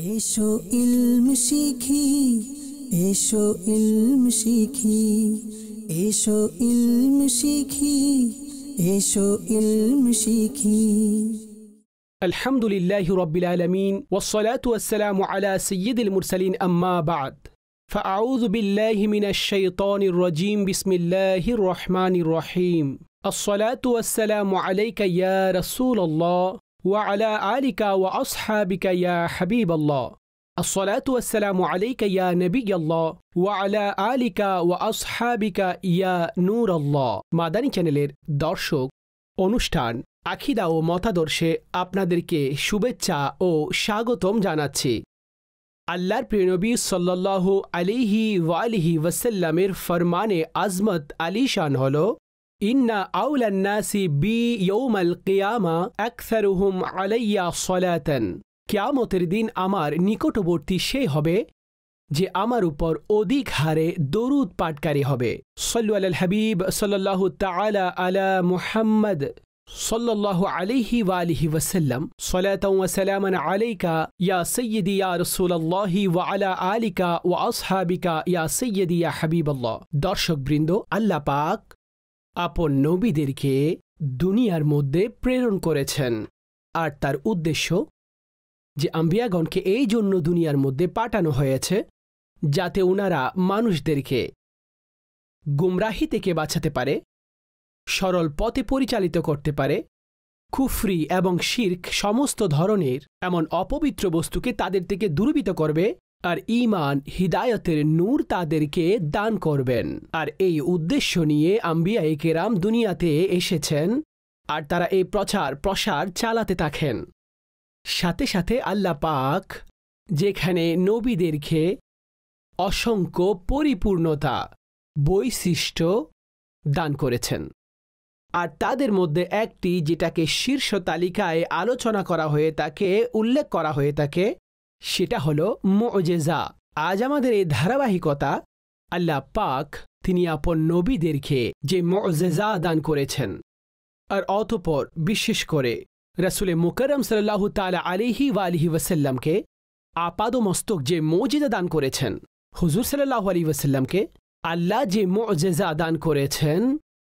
এসো ইলম শিখি, এসো ইলম শিখি, এসো ইলম শিখি, এসো ইলম শিখি। আলহামদুলিল্লাহি রাব্বিল আলামিন ওয়াসসালাতু ওয়াসসালামু আলা সাইয়্যিদিল মুরসালিন আম্মা বা'দ ফাআউযু বিল্লাহি মিনাশ শাইতানির রাজীম বিসমিল্লাহির রহমানির রহিম। আসসালাতু ওয়াসসালামু আলাইকা ইয়া রাসূলুল্লাহ ওয়া আলা আলিকা ওয়া আসহাবিকা ইয়া হাবিবাল্লাহ। আসসালাতু ওয়াসসালামু আলাইকা ইয়া নবিয়াল্লাহ ওয়া আলা আলিকা ওয়া আসহাবিকা ইয়া নূরাল্লাহ। মাদানী চ্যানেলের দর্শক, অনুষ্ঠান আকিদা ও মতাদর্শে আপনাদেরকে শুভেচ্ছা ও স্বাগতম জানাচ্ছি। আল্লাহর প্রিয় নবী সাল্লাল্লাহু আলাইহি ওয়ালিহি ওয়াসাল্লামের ফরমানে আজমত আলিশান হল, ইন্না আউলান নাসি বি ইয়াউমাল কিয়ামা আকসারুহুম আলাইয়া সালাতান। কিয়ামতের দিন আমার নিকটবর্তী সে হবে যে আমার উপর অধিক হারে দরুদ পাঠকারী হবে। সাল্লু আলাল হাবিব সাল্লাল্লাহু তাআলা আলা মুহাম্মদ সাল্লাল্লাহু আলাইহি ওয়ালিহি ওয়াসাল্লাম। সালাতাও ওয়া সালামান আলাইকা ইয়া সাইয়্যিদি ইয়া রাসূলুল্লাহি ওয়া আলা আলিকা ওয়া আসহাবিকা ইয়া সাইয়্যিদি ইয়া হাবিবাল্লাহ। দর্শকবৃন্দ, আল্লাহ পাক আপন নবীদেরকে দুনিয়ার মধ্যে প্রেরণ করেছেন, আর তার উদ্দেশ্য যে আম্বিয়াগণকে এই জন্য দুনিয়ার মধ্যে পাঠানো হয়েছে যাতে ওনারা মানুষদেরকে গুমরাহি থেকে বাঁচাতে পারে, সরল পথে পরিচালিত করতে পারে, কুফরি এবং শিরক সমস্ত ধরনের এমন অপবিত্র বস্তুকে তাদের থেকে দূরীভূত করবে, আর ঈমান হিদায়তের নূর তাদেরকে দান করবেন। আর এই উদ্দেশ্য নিয়ে আম্বিয়ায়ে কেরাম দুনিয়াতে এসেছেন, আর তারা এই প্রসার চালাতে থাকেন। সাথে সাথে আল্লাহ পাক যেখানে নবীদেরকে অসংখ্য পরিপূর্ণতা বৈশিষ্ট্য দান করেছেন, আর তাদের মধ্যে একটি যেটাকে শীর্ষ তালিকায় আলোচনা করা হয়ে থাকে, উল্লেখ করা হয়ে থাকে, সেটা হলো মুজিজা। আজ আমাদের এই ধারাবাহিকতা আল্লাহ পাক তিনি আপন নবীদেরকে যে মুজিজা দান করেছেন, আর অতঃপর বিশেষ করে রাসূলে মুকাররম সাল্লাল্লাহু তাআলা আলাইহি ওয়ালিহি ওয়াসাল্লামকে আপাদমস্তক যে মুজিজা দান করেছেন, হুজুর সাল্লাল্লাহু আলাইহি ওয়াসাল্লামকে আল্লাহ যে মুজিজা দান করেছেন,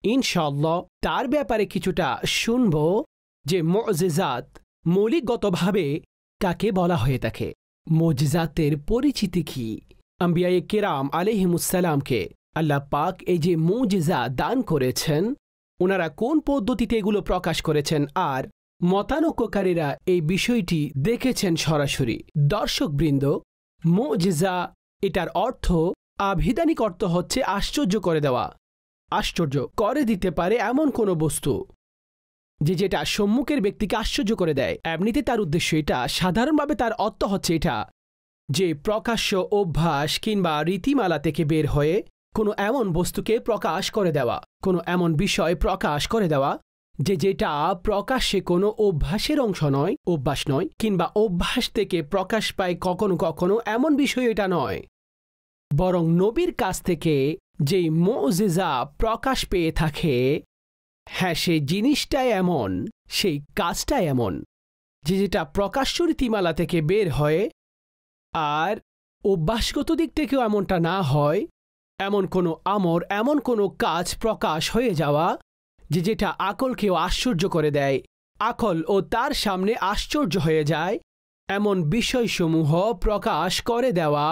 ইনশাআল্লাহ তার ব্যাপারে কিছুটা শুনব যে মুজিজাত মৌলিকগতভাবে কাকে বলা হয়ে থাকে, মুজিজাতের পরিচিতি কি। আম্বিয়ায়ে কেরাম আলাইহিমুসসালামকে আল্লাহ পাক এই যে মুজিজা দান করেছেন, ওনারা কোন পদ্ধতিতে এগুলো প্রকাশ করেছেন, আর মতানৈক্যকারীরা এই বিষয়টি দেখেছেন সরাসরি। দর্শকবৃন্দ, মুজিজা এটার অর্থ, আভিধানিক অর্থ হচ্ছে আশ্চর্য করে দেওয়া, আশ্চর্য করে দিতে পারে এমন কোনো বস্তু যেটা সম্মুখের ব্যক্তিকে আশ্চর্য করে দেয়। এমনিতে তার উদ্দেশ্য এটা, সাধারণভাবে তার অর্থ হচ্ছে এটা যে প্রকাশ্য অভ্যাস কিংবা রীতিমালা থেকে বের হয়ে কোনো এমন বস্তুকে প্রকাশ করে দেওয়া, কোনো এমন বিষয় প্রকাশ করে দেওয়া যেটা প্রকাশ্যে কোনো অভ্যাসের অংশ নয়, অভ্যাস নয়, কিংবা অভ্যাস থেকে প্রকাশ পায় কখনো কখনো এমন বিষয় এটা নয়, বরং নবীর কাছ থেকে যেই মুজিজা প্রকাশ পেয়ে থাকে, হ্যাঁ সেই জিনিসটাই এমন, সেই কাজটাই এমন যেটা প্রকাশ্য রীতিমালা থেকে বের হয়, আর অভ্যাসগত দিক থেকেও এমনটা না হয়, এমন কোনো আমর, এমন কোনো কাজ প্রকাশ হয়ে যাওয়া যেটা আকলকেও আশ্চর্য করে দেয়, আকল ও তার সামনে আশ্চর্য হয়ে যায়, এমন বিষয়সমূহ প্রকাশ করে দেওয়া,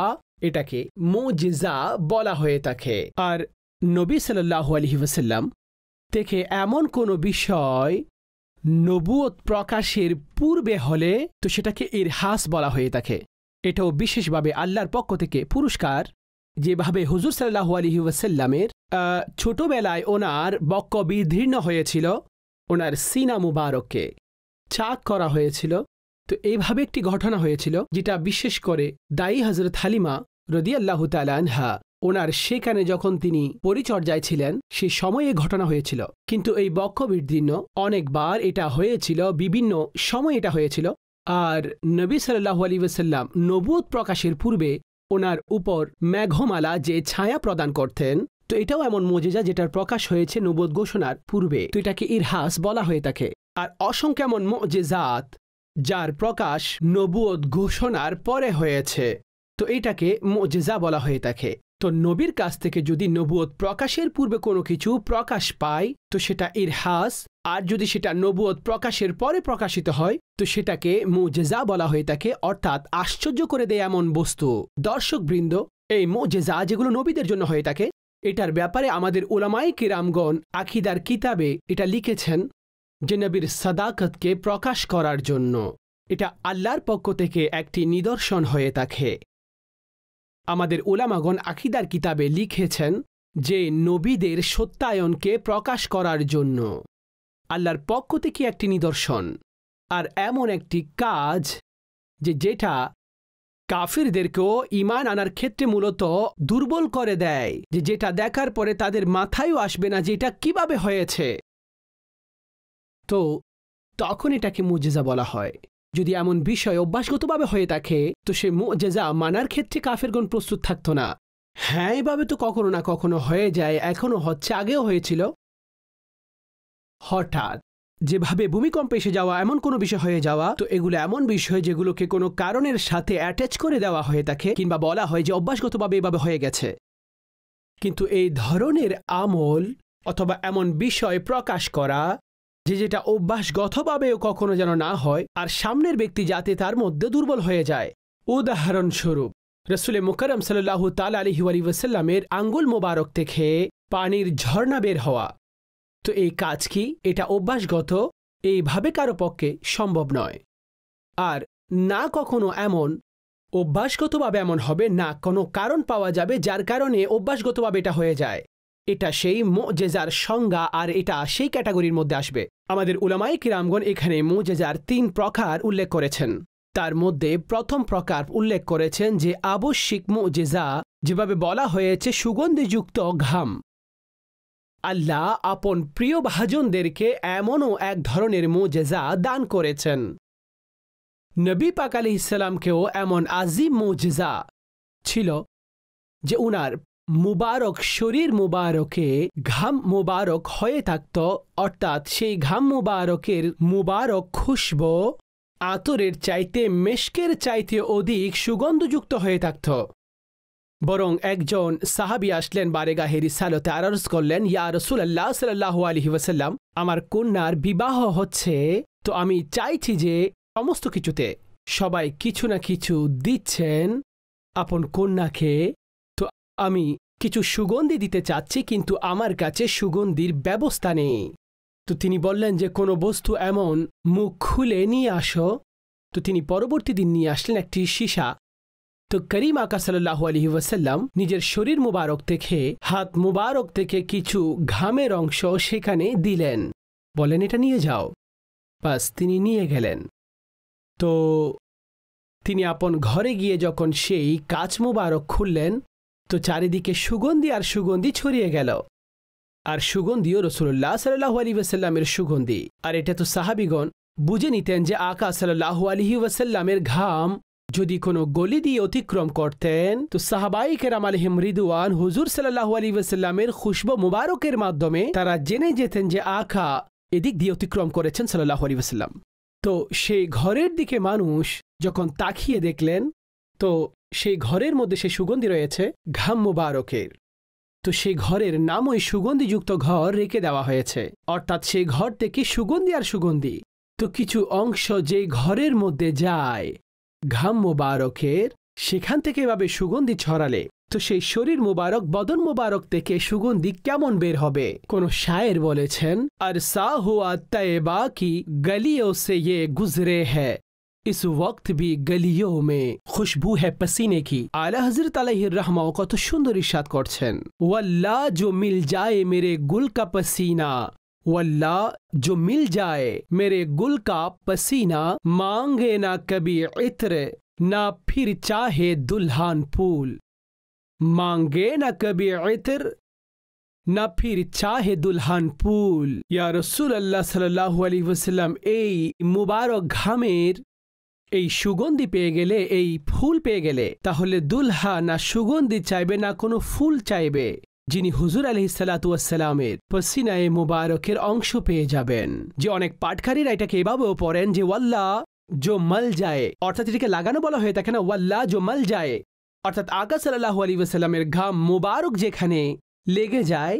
এটাকে মুজিজা বলা হয়ে থাকে। আর নবী সাল্লাল্লাহু আলাইহি ওয়াসাল্লাম থেকে এমন কোনো বিষয় নবুয়ত প্রকাশের পূর্বে হলে তো সেটাকে ইরহাস বলা হয়ে থাকে। এটাও বিশেষভাবে আল্লাহর পক্ষ থেকে পুরস্কার, যেভাবে হুজুর সাল্লাল্লাহু আলাইহি ওয়াসাল্লামের ছোটবেলায় ওনার বক্ষ বিদীর্ণ হয়েছিল, ওনার সিনা মুবারককে চাক করা হয়েছিল। তো এইভাবে একটি ঘটনা হয়েছিল যেটা বিশেষ করে দায়ী হযরত হালিমা রাদিয়াল্লাহু তাআলা আনহা, ওনার সেখানে যখন তিনি পরিচর্যায় ছিলেন সে সময়ে ঘটনা হয়েছিল। কিন্তু এই বক্ষ বিদীর্ণ অনেকবার এটা হয়েছিল, বিভিন্ন সময় এটা হয়েছিল। আর নবী সাল্লাল্লাহু আলাইহি ওয়াসাল্লাম নবুয়ত প্রকাশের পূর্বে ওনার উপর মেঘমালা যে ছায়া প্রদান করতেন, তো এটাও এমন মুজিজা যেটার প্রকাশ হয়েছে নবুয়ত ঘোষণার পূর্বে, তো এটাকে ইরহাস বলা হয়ে থাকে। আর অসংখ্য এমন মুজিজাত যার প্রকাশ নবুয়ত ঘোষণার পরে হয়েছে, তো এটাকে মুজিজা বলা হয়ে থাকে। তো নবীর কাছ থেকে যদি নবুয়ত প্রকাশের পূর্বে কোনো কিছু প্রকাশ পায় তো সেটা ইরহাস, আর যদি সেটা নবুয়ত প্রকাশের পরে প্রকাশিত হয় তো সেটাকে মুজিজা বলা হয়ে থাকে, অর্থাৎ আশ্চর্য করে দেয় এমন বস্তু। দর্শকবৃন্দ, এই মুজিজা যেগুলো নবীদের জন্য হয়ে থাকে, এটার ব্যাপারে আমাদের উলামায়ে কিরামগণ আকিদার কিতাবে এটা লিখেছেন যে নবীর সাদাকতকে প্রকাশ করার জন্য এটা আল্লাহর পক্ষ থেকে একটি নিদর্শন হয়ে থাকে। আমাদের উলামাগণ আকিদার কিতাবে লিখেছেন যে নবীদের সত্যায়নকে প্রকাশ করার জন্য আল্লাহর পক্ষ থেকে একটি নিদর্শন, আর এমন একটি কাজ যেটা কাফিরদেরকেও ঈমান আনার ক্ষেত্রে মূলত দুর্বল করে দেয়, যেটা দেখার পরে তাদের মাথায়ও আসবে না যে এটা কিভাবে হয়েছে। তো তখন এটাকে মুজিজা বলা হয়। যদি এমন বিষয় অভ্যাসগতভাবে হয়ে থাকে তো সে মুজিজা মানার ক্ষেত্রে কাফেরগণ প্রস্তুত থাকতো না। হ্যাঁ, এভাবে তো কখনো না কখনো হয়ে যায়, এখনো হচ্ছে, আগেও হয়েছিল। হঠাৎ যেভাবে ভূমিকম্প এসে যাওয়া, এমন কোনো বিষয় হয়ে যাওয়া, তো এগুলো এমন বিষয় যেগুলোকে কোনো কারণের সাথে অ্যাটাচ করে দেওয়া হয়ে থাকে, কিংবা বলা হয় যে অভ্যাসগতভাবে এভাবে হয়ে গেছে। কিন্তু এই ধরনের আমল অথবা এমন বিষয় প্রকাশ করা যেটা অভ্যাসগতভাবেও কখনো যেন না হয়, আর সামনের ব্যক্তি যাতে তার মধ্যে দুর্বল হয়ে যায়। উদাহরণস্বরূপ, রাসূলে মুকাররম সাল্লাল্লাহু তাআলা আলাইহি ওয়াসাল্লামের আঙ্গুল মোবারক থেকে পানির ঝর্ণা বের হওয়া, তো এই কাজ কি? এটা অভ্যাসগত, এইভাবে কারো পক্ষে সম্ভব নয়। আর না কখনো এমন অভ্যাসগতভাবে এমন হবে, না কোনো কারণ পাওয়া যাবে যার কারণে অভ্যাসগতভাবে এটা হয়ে যায়। এটা সেই মুজিজার সংজ্ঞা, আর এটা সেই ক্যাটাগরির মধ্যে আসবে। আমাদের উলামায়ে কিরামগণ এখানে মুজিজার 3 প্রকার উল্লেখ করেছেন। তার মধ্যে প্রথম প্রকার উল্লেখ করেছেন যে আবশ্যিক মুজিজা, যেভাবে বলা হয়েছে সুগন্ধিযুক্ত ঘাম। আল্লাহ আপন প্রিয় ভাজনদেরকে এমনও এক ধরনের মুজিজা দান করেছেন। নবী পাক আলাইহিস সালামকেও এমন আজিম মুজিজা ছিল যে উনার মুবারক শরীর মুবারকে ঘাম মুবারক হয়ে থাকত, অর্থাৎ সেই ঘাম মুবারকের মুবারক খুশবু আতরের চাইতে মেশকের চাইতে অধিক সুগন্ধযুক্ত হয়ে থাকত। বরং একজন সাহাবী আসলেন বারেগাহে রিসালতে, আরজ করলেন, ইয়া রাসূলুল্লাহ সাল্লাল্লাহু আলাইহি ওয়াসাল্লাম, আমার কন্যার বিবাহ হচ্ছে, তো আমি চাইছি যে সমস্ত কিছুতে সবাই কিছু না কিছু দিচ্ছেন আপন কন্যাকে, তো আমি কিছু সুগন্ধি দিতে চাচ্ছি, কিন্তু আমার কাছে সুগন্ধির ব্যবস্থা নেই। তো তিনি বললেন যে কোনো বস্তু এমন মুখ খুলে নিয়ে আসো। তো তিনি পরবর্তী দিন নিয়ে আসলেন একটি সীসা। তো করিম আকা সাল্লাল্লাহু আলাইহি ওয়াসাল্লাম নিজের শরীর মুবারক থেকে, হাত মুবারক থেকে কিছু ঘামের অংশ সেখানে দিলেন, বলেন এটা নিয়ে যাও। বাস তিনি নিয়ে গেলেন। তো তিনি আপন ঘরে গিয়ে যখন সেই কাচ মুবারক খুললেন তো চারিদিকে সুগন্ধি আর সুগন্ধি ছড়িয়ে গেল, আর সুগন্ধিও রাসূলুল্লাহ সাল্লাল্লাহু আলাইহি ওয়াসাল্লামের সুগন্ধি। আর এটা তো সাহাবীগণ বুঝে নিতেন যে আকা সাল্লাল্লাহু আলাইহি ওয়াসাল্লামের ঘাম যদি কোনো গলি দিয়ে অতিক্রম করতেন তো সাহাবায়ে কেরাম আলাইহিম রিদওয়ান হুজুর সাল্লাল্লাহু আলাইহি ওয়াসাল্লামের খুশবু মুবারকের মাধ্যমে তারা জেনে যেতেন যে আকা এদিক দিয়ে অতিক্রম করেছেন সাল্লাল্লাহু আলাইহি ওয়াসাল্লাম। তো সেই ঘরের দিকে মানুষ যখন তাকিয়ে দেখলেন তো সেই ঘরের মধ্যে সেই সুগন্ধি রয়েছে ঘাম মুবারকের। তো সেই ঘরের নাম ওই সুগন্ধিযুক্ত ঘর রেখে দেওয়া হয়েছে, অর্থাৎ সেই ঘর থেকে সুগন্ধি আর সুগন্ধি। তো কিছু অংশ যে ঘরের মধ্যে যায় ঘাম মুবারকের, সেখান থেকে এভাবে সুগন্ধি ছড়ালে তো সেই শরীর মুবারক বদন মুবারক থেকে সুগন্ধি কেমন বের হবে। কোন শায়ের বলেছেন, আরসা হুয়া তয়বা কি গলিयों से ये गुजरे है, इस वक्त भी गलियों में खुशबू है पसीने की। आला हजरत अलैहिर रहमा কত সুন্দর ইরশাদ করছেন, वल्लाह जो मिल जाए मेरे गुल का पसीना, वल्लाह जो मिल जाए मेरे गुल का पसीना, मांगे ना कभी इत्र ना फिर चाहे दुल्हन फूल, मांगे ना कभी इत्र ना फिर चाहे दुल्हन फूल। या রাসূলুল্লাহ সাল্লাল্লাহু আলাইহি ওয়াসাল্লাম এই মুবারক ঘামের এই সুগন্ধি পেয়ে গেলে, এই ফুল পেয়ে গেলে তাহলে দুলহা না সুগন্ধি চাইবে না কোনো ফুল চাইবে, যিনি হুজুর আলাইহিস সালাতু ওয়াস সালামের পসিনায়ে মুবারকের অংশ পেয়ে যাবেন। যে অনেক পাঠকারীরা এটাকে এভাবেও পড়েন যে ওয়াল্লাহ জো মল যায়, অর্থাৎ এটাকে লাগানো বলা হয়ে থাকে না, ওয়াল্লা জো মল যায়, অর্থাৎ আকা সাল্লাল্লাহু আলাইহি ওয়াসাল্লামের ঘাম মুবারক যেখানে লেগে যায়,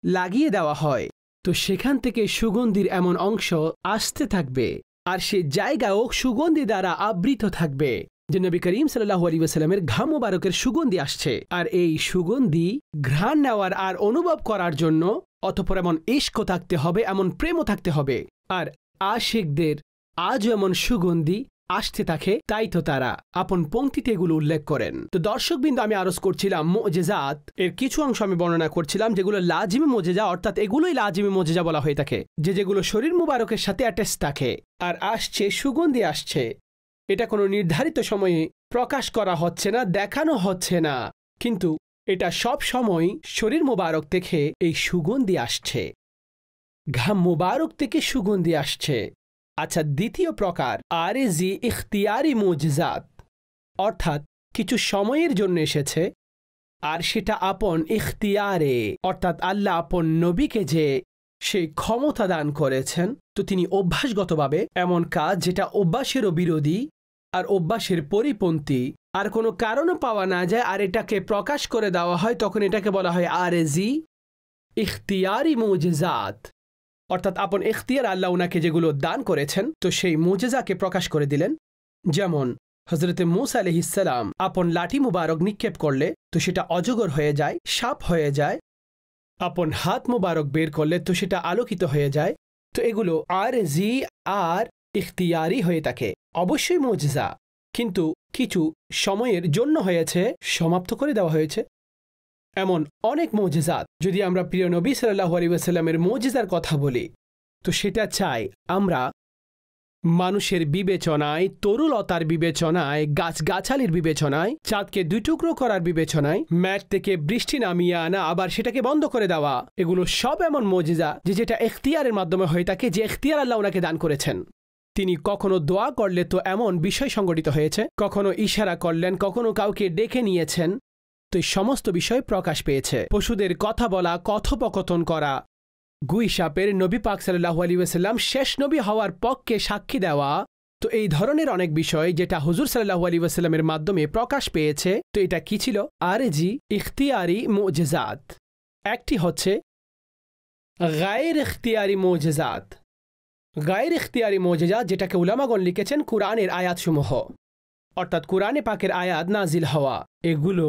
লাগিয়ে দেওয়া হয়, তো সেখান থেকে সুগন্ধির এমন অংশ আসতে থাকবে আর সে জায়গাও সুগন্ধি দ্বারা আবৃত থাকবে যে নবী করিম সাল্লাল্লাহু আলাইহি ওয়াসাল্লামের ঘাম মুবারকের সুগন্ধি আসছে। আর এই সুগন্ধি ঘ্রাণ নেওয়ার আর অনুভব করার জন্য অতঃপর এমন ইশক থাকতে হবে, এমন প্রেমও থাকতে হবে। আর আশিকদের আজও এমন সুগন্ধি আসতে থাকে, তাই তো তারা আপন পংক্তিতে এগুলো উল্লেখ করেন। তো দর্শকবৃন্দ, আমি আরজ করছিলাম মুজিজাত এর কিছু অংশ আমি বর্ণনা করছিলাম যেগুলো লাজিমি মুজিজা, অর্থাৎ এগুলোই লাজিমি মুজিজা বলা হয়ে থাকে, যেগুলো শরীর মুবারকের সাথে অ্যাটাচ থাকে আর আসছে, সুগন্ধি আসছে। এটা কোনো নির্ধারিত সময়ে প্রকাশ করা হচ্ছে না, দেখানো হচ্ছে না, কিন্তু এটা সব সময় শরীর মুবারক থেকে এই সুগন্ধি আসছে, ঘাম মুবারক থেকে সুগন্ধি আসছে। আচ্ছা, দ্বিতীয় প্রকার আরেজি ইখতিয়ারি মুজিজাত, অর্থাৎ কিছু সময়ের জন্য এসেছে আর সেটা আপন ইখতিয়ারে, অর্থাৎ আল্লাহ আপন নবীকে যে সেই ক্ষমতা দান করেছেন, তো তিনি অভ্যাসগতভাবে এমন কাজ যেটা অভ্যাসেরও বিরোধী আর অভ্যাসের পরিপন্থী আর কোনো কারণও পাওয়া না যায় আর এটাকে প্রকাশ করে দেওয়া হয়, তখন এটাকে বলা হয় আরেজি ইখতিয়ারি মুজিজাত, অর্থাৎ আপন ইখতিয়ার আল্লাহ উনাকে যেগুলো দান করেছেন তো সেই মুজিজাকে প্রকাশ করে দিলেন। যেমন হযরতে মূসা আলাইহিস সালাম আপন লাঠি মুবারক নিক্ষেপ করলে তো সেটা অজগর হয়ে যায়, সাপ হয়ে যায়, আপন হাত মুবারক বের করলে তো সেটা আলোকিত হয়ে যায়। তো এগুলো আরজি আর ইখতিয়ারি হয়ে থাকে, অবশ্যই মুজিজা, কিন্তু কিছু সময়ের জন্য হয়েছে, সমাপ্ত করে দেওয়া হয়েছে। এমন অনেক মুজিজাত, যদি আমরা প্রিয় নবী সাল্লাল্লাহু আলাইহি ওয়াসাল্লামের মুজিজার কথা বলি তো সেটা চাই আমরা মানুষের বিবেচনায়, তরুলতার বিবেচনায়, গাছগাছালির বিবেচনায়, চাঁদকে দুই টুকরো করার বিবেচনায়, ম্যাট থেকে বৃষ্টি নামিয়ে আনা আবার সেটাকে বন্ধ করে দেওয়া, এগুলো সব এমন মুজিজা যেটা ইখতিয়ারের মাধ্যমে হয়ে থাকে, যে ইখতিয়ার আল্লাহ ওনাকে দান করেছেন। তিনি কখনো দোয়া করলে তো এমন বিষয় সংগঠিত হয়েছে, কখনো ইশারা করলেন, কখনো কাউকে ডেকে নিয়েছেন, তো এই সমস্ত বিষয় প্রকাশ পেয়েছে। পশুদের কথা বলা, কথোপকথন করা, গুই সাপের নবী পাক সাল্লাল্লাহু আলাইহি ওয়াসাল্লাম শেষ নবী হওয়ার পক্ষে সাক্ষী দেওয়া, তো এই ধরনের অনেক বিষয় যেটা হুজুর সাল্লাল্লাহু আলাইহি ওয়াসাল্লামের মাধ্যমে প্রকাশ পেয়েছে। তো এটা কি ছিল? আরজি ইখতিয়ারি মুজিজাত। একটি হচ্ছে গায়র ইখতিয়ারি মুজিজাত। গায়র ইখতিয়ারি মুজিজাত যেটাকে উলামাগণ লিখেছেন কুরআনের আয়াতসমূহ, অর্থাৎ কুরআনে পাকের আয়াত নাজিল হওয়া, এগুলো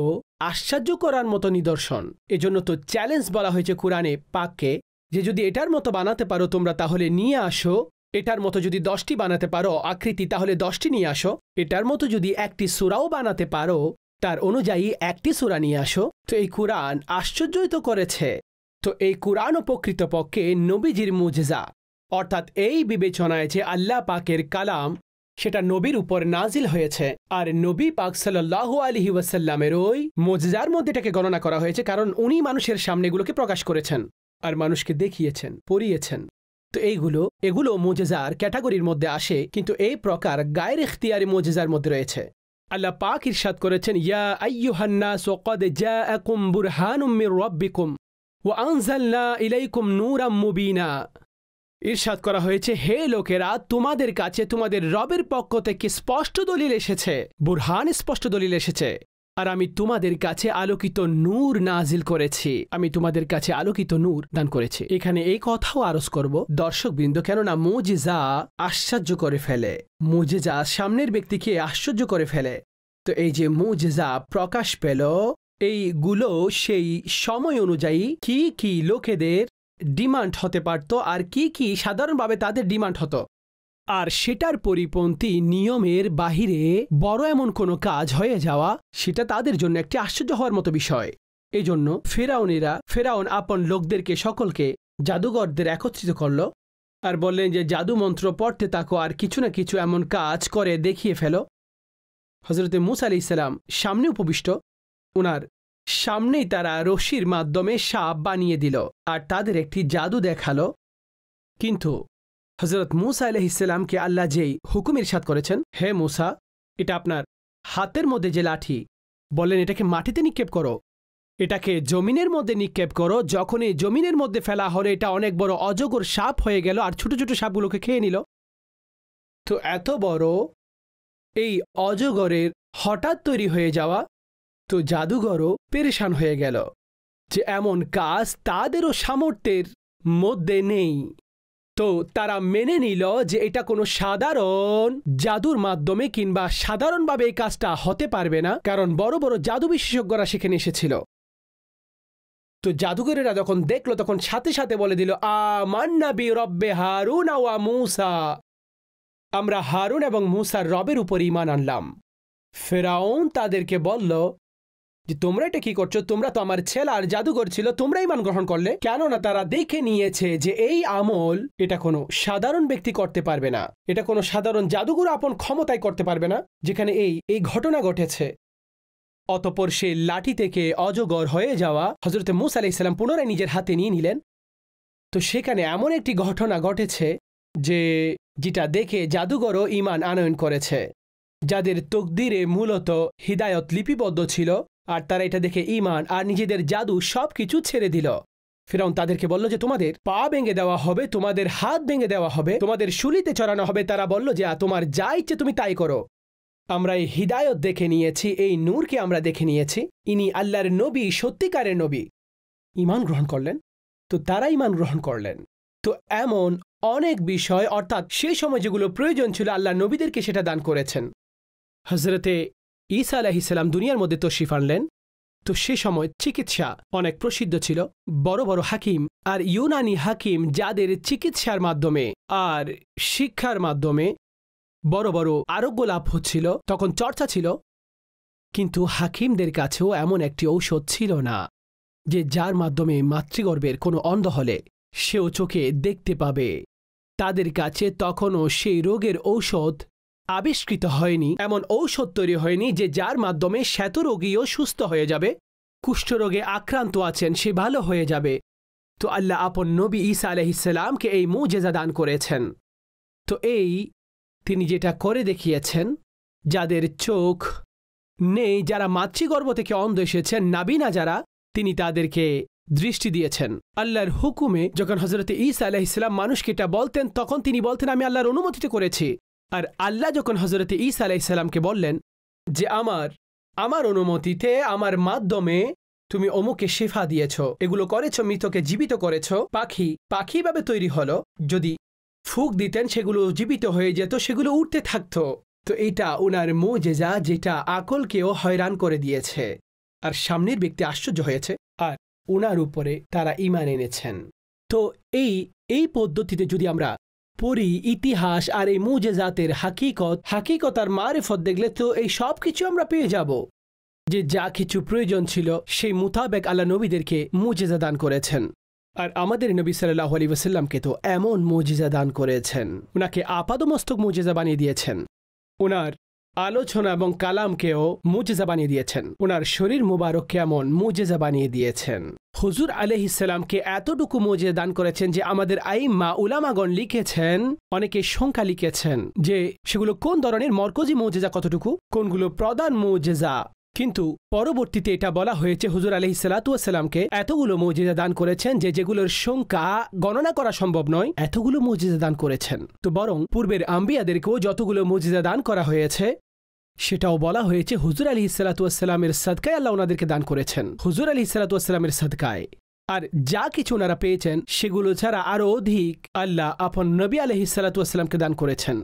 আশ্চর্য করার মতো নিদর্শন। এজন্য তো চ্যালেঞ্জ বলা হয়েছে কুরআনে পাককে যে যদি এটার মতো বানাতে পারো তোমরা তাহলে নিয়ে আসো, এটার মতো যদি 10টি বানাতে পারো আকৃতি তাহলে 10টি নিয়ে আসো, এটার মতো যদি একটি সূরাও বানাতে পারো তার অনুযায়ী একটি সূরা নিয়ে আসো। তো এই কুরআন আশ্চর্যই তো করেছে। তো এই কুরআনও প্রকৃতপক্ষে নবীজির মুজিজা, অর্থাৎ এই বিবেচনায় যে আল্লাহ পাকের কালাম সেটা নবীর উপর নাজিল হয়েছে আর নবী পাক সাল্লাল্লাহু আলাইহি ওয়াসাল্লামের ওই মুজিজার মধ্যে এটাকে গণনা করা হয়েছে, কারণ উনি মানুষের সামনে এগুলোকে প্রকাশ করেছেন আর মানুষকে দেখিয়েছেন, পড়িয়েছেন। তো এগুলো মুজিজার ক্যাটাগরির মধ্যে আসে, কিন্তু এই প্রকার গায়র ইখতিয়ারি মুজিজার মধ্যে রয়েছে। আল্লাহ পাক ইরশাদ করেছেন, ইয়া আইয়ুহান নাস ক্বাদ জাআকুম বুরহানুম মির রাব্বিকুম ওয়া আনজালনা ইলাইকুম নূরাম মুবিনা। ইরশাদ করা হয়েছে, হে লোকেরা, তোমাদের কাছে তোমাদের রবের পক্ষ থেকে স্পষ্ট দলিল এসেছে, বুরহান স্পষ্ট দলিল এসেছে, আর আমি তোমাদের কাছে আলোকিত নূর নাজিল করেছি, আমি তোমাদের কাছে আলোকিত নূর দান করেছি। এখানে এই কথাও আরজ করব দর্শকবৃন্দ, কেননা মুজিজা আশ্চর্য করে ফেলে, মুজিজা সামনের ব্যক্তিকে আশ্চর্য করে ফেলে। তো এই যে মুজিজা প্রকাশ পেল, এইগুলো সেই সময় অনুযায়ী কি কি লোকেদের ডিমান্ড হতে পারত আর কি কি সাধারণভাবে তাদের ডিমান্ড হতো, আর সেটার পরিপন্থী নিয়মের বাহিরে বড় এমন কোনো কাজ হয়ে যাওয়া, সেটা তাদের জন্য একটি আশ্চর্য হওয়ার মতো বিষয়। এই জন্য ফেরাউন আপন লোকদেরকে সকলকে জাদুঘরদের একত্রিত করল আর বললেন যে জাদু মন্ত্র পড়তে থাকো আর কিছু না কিছু এমন কাজ করে দেখিয়ে ফেলো। হযরতে মূসা আলাইহিস সালাম সামনে উপবিষ্ট, ওনার সামনেই তারা রশির মাধ্যমে সাপ বানিয়ে দিল আর তাদের একটি জাদু দেখালো। কিন্তু হযরত মূসা আলাইহিস সালামকে আল্লাহ যেই হুকুম ইরশাদ করেছেন, হে মূসা, এটা আপনার হাতের মধ্যে যে লাঠি, বললেন এটাকে মাটিতে নিক্ষেপ করো, এটাকে জমিনের মধ্যে নিক্ষেপ করো। যখন এই জমিনের মধ্যে ফেলা হলো এটা অনেক বড় অজগর সাপ হয়ে গেল আর ছোট ছোট সাপগুলোকে খেয়ে নিল। তো এত বড় এই অজগরের হঠাৎ তৈরি হয়ে যাওয়া, তো জাদুঘরও পেরেশান হয়ে গেল যে এমন কাজ তাদেরও সামর্থ্যের মধ্যে নেই। তো তারা মেনে নিল যে এটা কোনো সাধারণ জাদুর মাধ্যমে কিংবা সাধারণভাবে এই কাজটা হতে পারবে না, কারণ বড় বড় জাদু বিশেষজ্ঞরা সেখানে এসেছিল। তো জাদুঘরেরা যখন দেখলো তখন সাথে সাথে বলে দিল, আমান্না বি রব্বে হারুন ওয়া মূসা, আমরা হারুন এবং মূসার রবের উপর ঈমান আনলাম। ফেরাউন তাদেরকে বলল যে তোমরা এটা কি করছো, তোমরা তো আমার ছেলে আর জাদুঘর ছিল, তোমরা ঈমান গ্রহণ করলে। কেননা তারা দেখে নিয়েছে যে এই আমল এটা কোনো সাধারণ ব্যক্তি করতে পারবে না, এটা কোনো সাধারণ জাদুঘর আপন ক্ষমতায় করতে পারবে না, যেখানে এই ঘটনা ঘটেছে। অতঃপর সে লাঠি থেকে অজগর হয়ে যাওয়া হযরত মূসা আলাইহিস সালাম পুনরায় নিজের হাতে নিয়ে নিলেন। তো সেখানে এমন একটি ঘটনা ঘটেছে যেটা দেখে জাদুঘরও ঈমান আনয়ন করেছে, যাদের তকদিরে মূলত হিদায়ত লিপিবদ্ধ ছিল, আর তারা এটা দেখে ঈমান আর নিজেদের জাদু সবকিছু ছেড়ে দিল। ফিরআউন তাদেরকে বলল যে তোমাদের পা ভেঙে দেওয়া হবে, তোমাদের হাত ভেঙে দেওয়া হবে, তোমাদের শুলিতে চড়ানো হবে। তারা বলল যে তোমার যা ইচ্ছে তুমি তাই করো, আমরা এই হিদায়ত দেখে নিয়েছি, এই নূরকে আমরা দেখে নিয়েছি, ইনি আল্লাহর নবী, সত্যিকারের নবী। ঈমান গ্রহণ করলেন। তো তারা ঈমান গ্রহণ করলেন। তো এমন অনেক বিষয়, অর্থাৎ সেই সময় যেগুলো প্রয়োজন ছিল আল্লাহ নবীদেরকে সেটা দান করেছেন। হযরতে ঈসা আলাইহিস সালাম দুনিয়ার মধ্যে তশরিফ আনলেন। তো সে সময় চিকিৎসা অনেক প্রসিদ্ধ ছিল। বড় বড় হাকিম আর ইউনানি হাকিম যাদের চিকিৎসার মাধ্যমে আর শিক্ষার মাধ্যমে বড় বড় আরোগ্য লাভ হচ্ছিল, তখন চর্চা ছিল। কিন্তু হাকিমদের কাছেও এমন একটি ঔষধ ছিল না যে যার মাধ্যমে মাতৃগর্ভের কোনো অন্ধ হলে সেও চোখে দেখতে পাবে। তাদের কাছে তখনও সেই রোগের ঔষধ আবিষ্কৃত হয়নি, এমন ঔষধ তৈরি হয়নি যে যার মাধ্যমে শ্বেতরোগীও সুস্থ হয়ে যাবে, কুষ্ঠরোগে আক্রান্ত আছেন সে ভালো হয়ে যাবে। তো আল্লাহ আপন নবী ঈসা আলাইহিস সালামকে এই মুজিজা দান করেছেন। তো তিনি যেটা করে দেখিয়েছেন, যাদের চোখ নেই, যারা মাতৃগর্ভ থেকে অন্ধ এসেছেন, নাবিনা যারা, তিনি তাদেরকে দৃষ্টি দিয়েছেন আল্লাহর হুকুমে। যখন হযরত ঈসা আলাইহিস সালাম মানুষকে এটা বলতেন তখন তিনি বলতেন আমি আল্লাহর অনুমতিতে করেছি। আর আল্লাহ যখন হযরত ঈসা আলাইহিস সালামকে বললেন যে আমার অনুমতিতে, আমার মাধ্যমে তুমি অমুকে শিফা দিয়েছ, এগুলো করেছ, মৃতকে জীবিত করেছ, পাখিভাবে তৈরি হলো, যদি ফুঁক দিতেন সেগুলো জীবিত হয়ে যেত, সেগুলো উঠতে থাকতো। তো এটা উনার মুজিজা, যেটা আকলকেও হয়রান করে দিয়েছে। আর সামনের ব্যক্তি আশ্চর্য হয়েছে আর উনার উপরে তারা ঈমান এনেছেন। তো এই পদ্ধতিতে যদি আমরা পড়ি ইতিহাস আর এই মুজিজাতের হাকিকত আর মারিফত দেখলে, তো এই সব কিছু আমরা পেয়ে যাব যে যা কিছু প্রয়োজন ছিল সেই মোতাবেক আল্লাহ নবীদেরকে মুজিজা দান করেছেন। আর আমাদের নবী সাল্লাল্লাহু আলাইহি ওয়াসাল্লামকে তো এমন মুজিজা দান করেছেন, উনাকে আপাদমস্তক মুজিজা বানিয়ে দিয়েছেন, উনার আলোচনা এবং কালামকেও মুজিজা বানিয়ে দিয়েছেন, উনার শরীর মুবারককে এমন মুজিজা বানিয়ে দিয়েছেন। হুজুর আলাইহিস সালামকে এতটুকু মুজিজা দান করেছেন যে আমাদের আইম্মা উলামাগণ লিখেছেন, অনেকে সংখ্যা লিখেছেন যে সেগুলো কোন ধরনের মরকজি মুজিজা, কতটুকু, কোনগুলো প্রধান মুজিজা। কিন্তু পরবর্তীতে এটা বলা হয়েছে হুজুর আলাইহিস সালাতু ওয়াস সালামকে এতগুলো মুজিজা দান করেছেন যে যেগুলোর সংখ্যা গণনা করা সম্ভব নয়, এতগুলো মুজিজা দান করেছেন। তো বরং পূর্বের আম্বিয়াদেরকেও যতগুলো মুজিজা দান করা হয়েছে সেটাও বলা হয়েছে হুজুর আলাইহিস সালাতু ওয়াস সালামের সাদকায় আল্লাহ ওনাদেরকে দান করেছেন, হুজুর আলাইহিস সালাতু ওয়াস সালামের সাদকায়। আর যা কিছু ওনারা পেয়েছেন সেগুলো ছাড়া আরও অধিক আল্লাহ আপন নবী আলাইহিস সালাতু ওয়াস সালামকে দান করেছেন।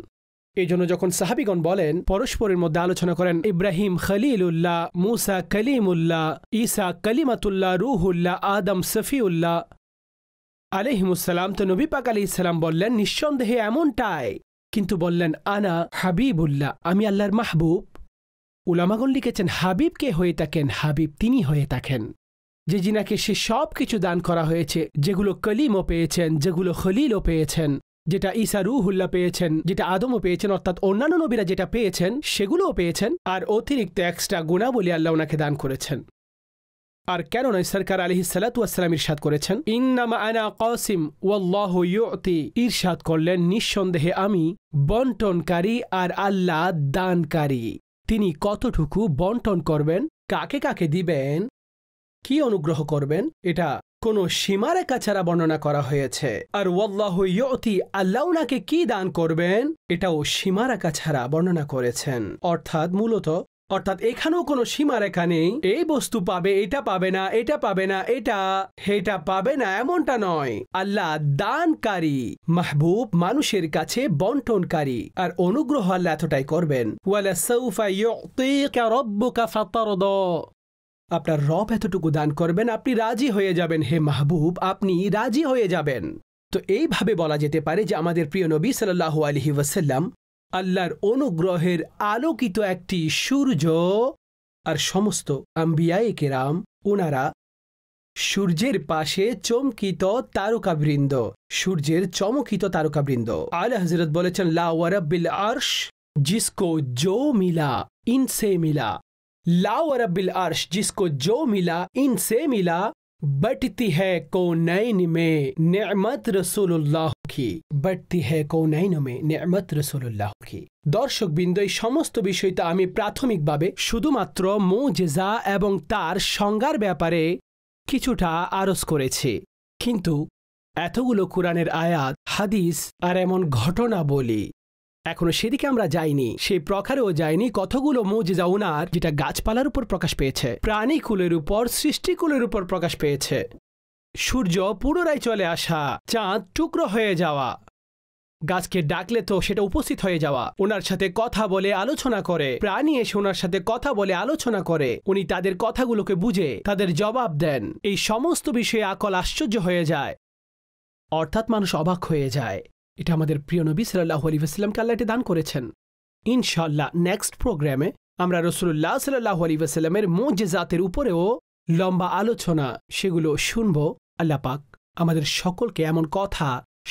এই জন্য যখন সাহাবিগণ বলেন, পরস্পরের মধ্যে আলোচনা করেন, ইব্রাহিম খলিলুল্লাহ, মুসা কলিমুল্লাহ, ঈসা কলিমাতুল্লাহ, রুহুল্লাহ, আদম সফিউল্লাহ আলাইহিমুসসালাম, তো নবী পাক আলাইহিস সালাম বললেন নিঃসন্দেহে এমনটাই, কিন্তু বললেন আনা হাবিবুল্লাহ, আমি আল্লাহর মাহবুব। উলামাগণ লিখেছেন হাবিব কে হয়ে থাকেন, হাবিব তিনি হয়ে থাকেন যে জিনাকে সে সব কিছু দান করা হয়েছে, যেগুলো কলিমও পেয়েছেন, যেগুলো খলিলও পেয়েছেন, যেটা ঈসা রুহুল্লাহ পেয়েছেন, যেটা আদমও পেয়েছেন, অর্থাৎ অন্যান্য নবীরা যেটা পেয়েছেন সেগুলোও পেয়েছেন, আর অতিরিক্ত এক্সট্রা গুণাবলী আল্লাহ ওনাকে দান করেছেন। আর কেন নয়, সরকার আলাইহিস সালাতু ওয়াস সালাম ইরশাদ করেছেন ইন্নামা আনা কাসিম ওয়াল্লাহু ইউতি, ইরশাদ করলেন নিঃসন্দেহে আমি বন্টনকারী আর আল্লাহ দানকারী। তিনি কতটুকু বন্টন করবেন, কাকে কাকে দিবেন, কি অনুগ্রহ করবেন, এটা কোনো সীমারেখা ছাড়া বর্ণনা করা হয়েছে। আর ওয়াল্লাহু ইউতি, আল্লাহ উনাকে কি দান করবেন এটাও সীমারেখা ছাড়া বর্ণনা করেছেন। অর্থাৎ এখানেও কোনো সীমারেখা নেই, এই বস্তু পাবে, এটা পাবে না, এটা পাবে না, এটা পাবে না, এমনটা নয়। আল্লাহ দানকারী, মাহবুব মানুষের কাছে বন্টনকারী, আর অনুগ্রহ আল্লাহ এতটাই করবেন। ওয়ালা সাউফা ইউতিকা রাব্বুকা ফাতারদা, আপনার রব এতটুকু দান করবেন আপনি রাজি হয়ে যাবেন। হে মাহবুব, আপনি রাজি হয়ে যাবেন। তো এইভাবে বলা যেতে পারে যে আমাদের প্রিয় নবী সাল্লাল্লাহু আলাইহি ওয়াসাল্লাম আল্লাহর অনুগ্রহের আলোকিত একটি সূর্য, আর সমস্ত আম্বিয়ায়ে কেরাম ওনারা সূর্যের পাশে চমকিত তারকাবৃন্দ, সূর্যের চমকিত তারকাবৃন্দ। আলা হযরত বলেছেন, লা ওয়া রাব্বিল আরশ জিসকো জো মিলা ইনসে মিলা, লা ওয়া রাব্বিল আরশ জিসকো জো মিলা ইনসে মিলা, बटती है कौनैन में नेमत रसूलुल्लाह की, बटती है कौनैन में नेमत रसूलुल्लाह की। দর্শক বিন্দু, এই সমস্ত বিষয়টা আমি প্রাথমিকভাবে শুধুমাত্র মুজিজা এবং তার সংজ্ঞার ব্যাপারে কিছুটা আরজ করেছি, কিন্তু এতগুলো কুরআনের আয়াত, হাদিস আর এমন ঘটনা বলি এখনো সেদিকে আমরা যাইনি, সেই প্রকারেও যাইনি কতগুলো মুজিজা উনার, যেটা গাছপালার উপর প্রকাশ পেয়েছে, প্রাণীকুলের উপর, সৃষ্টিকুলের উপর প্রকাশ পেয়েছে। সূর্য পুনরায় চলে আসা, চাঁদ টুকরো হয়ে যাওয়া, গাছকে ডাকলে তো সেটা উপস্থিত হয়ে যাওয়া, ওনার সাথে কথা বলে আলোচনা করে, প্রাণী এসে ওনার সাথে কথা বলে আলোচনা করে, উনি তাদের কথাগুলোকে বুঝে তাদের জবাব দেন। এই সমস্ত বিষয়ে আকল আশ্চর্য হয়ে যায়, অর্থাৎ মানুষ অবাক হয়ে যায়। এটা আমাদের প্রিয় নবী সাল্লাল্লাহু আলাইহি ওয়াসাল্লামকে আল্লাহ দান করেছেন। ইনশাআল্লাহ নেক্সট প্রোগ্রামে আমরা রাসূলুল্লাহ সাল্লাল্লাহু আলাইহি ওয়াসাল্লামের মুজিজাতের উপরেও লম্বা আলোচনা সেগুলো শুনব। আল্লাহ পাক আমাদের সকলকে এমন কথা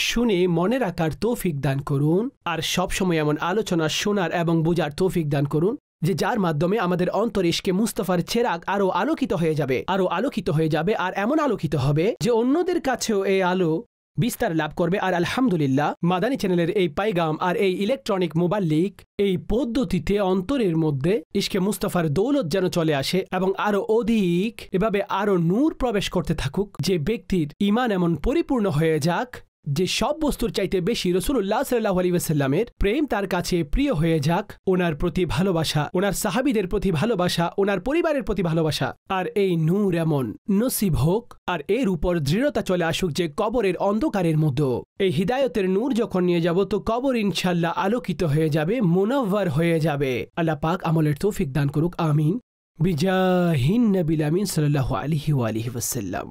শুনে মনে রাখার তৌফিক দান করুন, আর সবসময় এমন আলোচনা শোনার এবং বোঝার তৌফিক দান করুন যে যার মাধ্যমে আমাদের অন্তর ইশকে মুস্তাফার চেরাগ আরও আলোকিত হয়ে যাবে, আর এমন আলোকিত হবে যে অন্যদের কাছেও এই আলো বিস্তার লাভ করবে। আর আলহামদুলিল্লাহ, মাদানী চ্যানেলের এই পাইগাম আর এই ইলেকট্রনিক মোবাইলিক এই পদ্ধতিতে অন্তরের মধ্যে ইশকে মুস্তাফার দৌলত যেন চলে আসে এবং আরো অধিক এভাবে আরো নূর প্রবেশ করতে থাকুক, যে ব্যক্তির ঈমান এমন পরিপূর্ণ হয়ে যাক যে সব বস্তুর চাইতে বেশি রাসূলুল্লাহ সাল্লাল্লাহু আলাইহি ওয়াসাল্লামের প্রেম তার কাছে প্রিয় হয়ে যাক, ওনার প্রতি ভালোবাসা, ওনার সাহাবীদের প্রতি ভালোবাসা, ওনার পরিবারের প্রতি ভালোবাসা, আর এই নূর এমন নসিব হোক, আর এর উপর দৃঢ়তা চলে আসুক যে কবরের অন্ধকারের মধ্যে এই হিদায়তের নূর যখন নিয়ে যাব তো কবর ইনশাআল্লাহ আলোকিত হয়ে যাবে, মুনাওয়ার হয়ে যাবে। আল্লাহ পাক আমলের তৌফিক দান করুক, আমিন। বিজাহিন নবিল আমিন সাল্লাল্লাহু আলাইহি ওয়া আলিহি ওয়াসাল্লাম।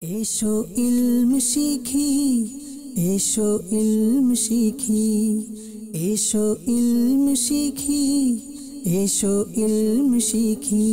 এসো ইলম শিখি, এসো ইলম শিখি, এসো ইলম শিখি, এসো ইলম শিখি।